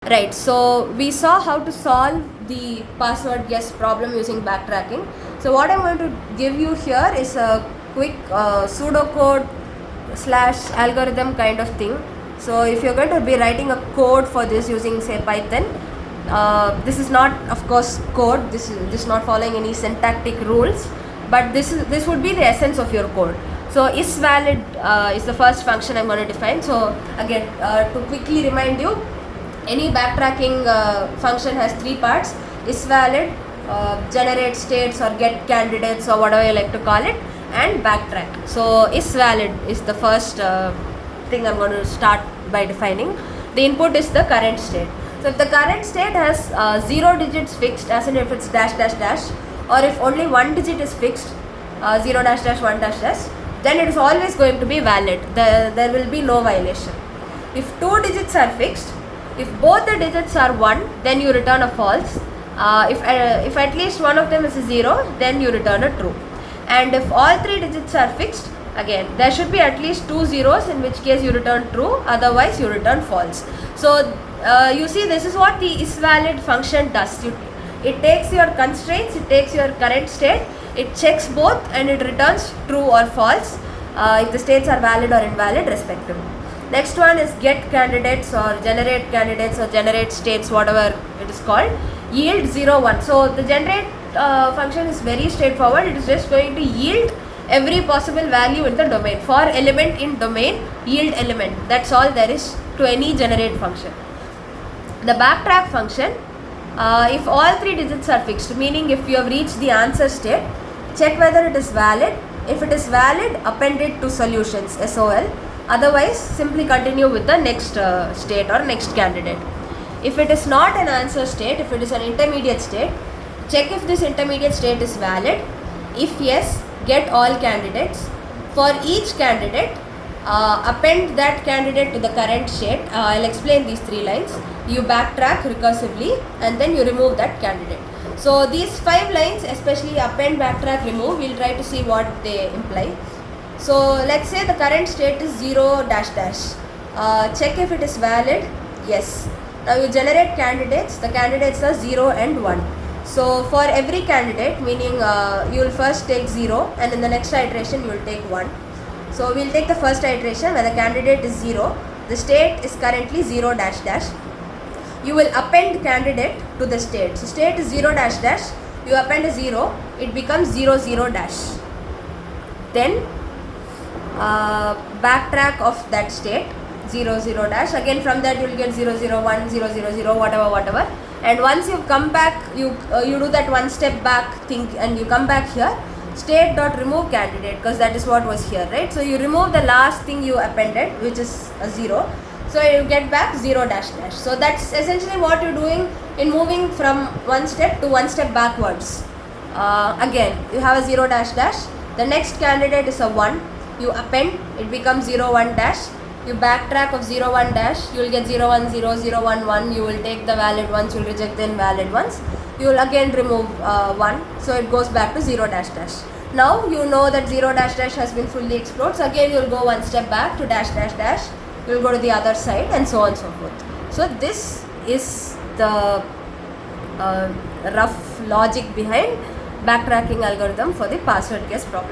Right, so we saw how to solve the password guess problem using backtracking. So what I'm going to give you here is a quick pseudocode / algorithm kind of thing. So if you're going to be writing a code for this using say Python, this is not of course code, this is not following any syntactic rules, but this would be the essence of your code. So is valid is the first function I'm going to define. So again, to quickly remind you, any backtracking function has three parts: is valid, generate states or get candidates or whatever you like to call it, and backtrack. So is valid is the first thing I'm going to start by defining. The input is the current state. So if the current state has 0 digits fixed, as in if it's dash dash dash, or if only one digit is fixed, 0 dash dash 1 dash dash, then it is always going to be valid. There will be no violation. If two digits are fixed, if both the digits are 1, then you return a false. If at least one of them is a 0, then you return a true. And if all three digits are fixed, again there should be at least 2 zeros, in which case you return true, otherwise you return false. So you see, this is what the isValid function does. It takes your constraints, it takes your current state, it checks both, and it returns true or false if the states are valid or invalid respectively. Next one is get candidates or generate states, whatever it is called. Yield 0 1. So the generate function is very straightforward. It is just going to yield every possible value in the domain. For element in domain, yield element. That's all there is to any generate function. The backtrack function, if all three digits are fixed, meaning if you have reached the answer state, check whether it is valid. If it is valid, append it to solutions, SOL. Otherwise, simply continue with the next state or next candidate. If it is not an answer state, if it is an intermediate state, check if this intermediate state is valid. If yes, get all candidates. For each candidate, append that candidate to the current state. I'll explain these 3 lines. You backtrack recursively and then you remove that candidate. So these 5 lines, especially append, backtrack, remove, we'll try to see what they imply. So let's say the current state is 0 dash dash. Check if it is valid. Yes. Now you generate candidates. The candidates are 0 and 1. So for every candidate, meaning you will first take 0 and in the next iteration you will take 1. So we will take the first iteration where the candidate is 0. The state is currently 0 dash dash. You will append candidate to the state. So state is 0 dash dash. You append a 0. It becomes 0 0 dash. Then backtrack of that state 0 0 dash. Again from that you will get 0 0 1 0 0 0 whatever. And once you come back, you do that one step back thing and you come back here. State dot remove candidate, because that is what was here, right? So you remove the last thing you appended, which is a 0. So you get back 0 dash dash. So that's essentially what you're doing in moving from one step to one step backwards. Again, you have a 0 dash dash. The next candidate is a 1. You append, it becomes 0 1 dash. You backtrack of 0 1 dash. You will get 0 1 0 0 1 1. You will take the valid ones. You will reject the invalid ones. You will again remove 1. So it goes back to 0 dash dash. Now you know that 0 dash dash has been fully explored. So again you will go one step back to dash dash dash. You will go to the other side and so on and so forth. So this is the rough logic behind backtracking algorithm for the password guess problem.